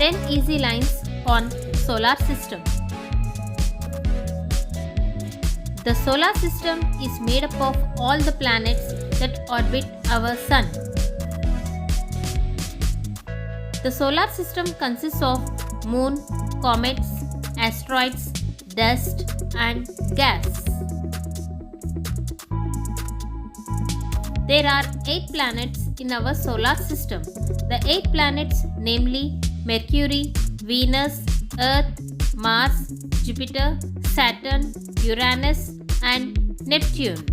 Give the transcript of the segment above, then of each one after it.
10 easy lines on solar system. The solar system is made up of all the planets that orbit our sun. The solar system consists of moon, comets, asteroids, dust and gas. There are 8 planets in our solar system. The 8 planets namely Mercury, Venus, Earth, Mars, Jupiter, Saturn, Uranus and Neptune.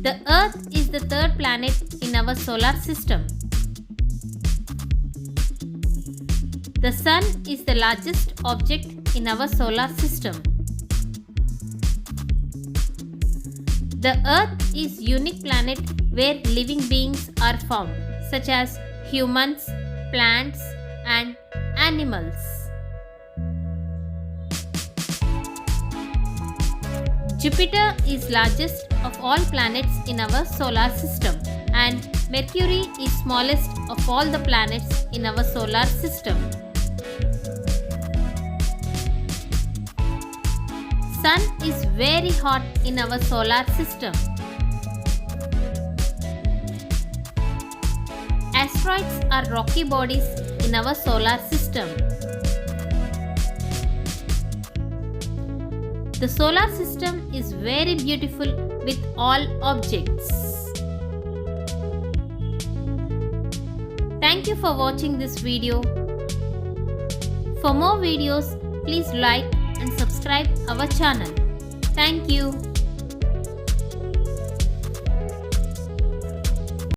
The Earth is the 3rd planet in our solar system. The Sun is the largest object in our solar system. The Earth is a unique planet where living beings are found, such as humans, plants, and animals. Jupiter is largest of all planets in our solar system, and Mercury is smallest of all the planets in our solar system. Sun is very hot in our solar system. Asteroids are rocky bodies in our solar system. The solar system is very beautiful with all objects. Thank you for watching this video. For more videos, please like and subscribe our channel. Thank you.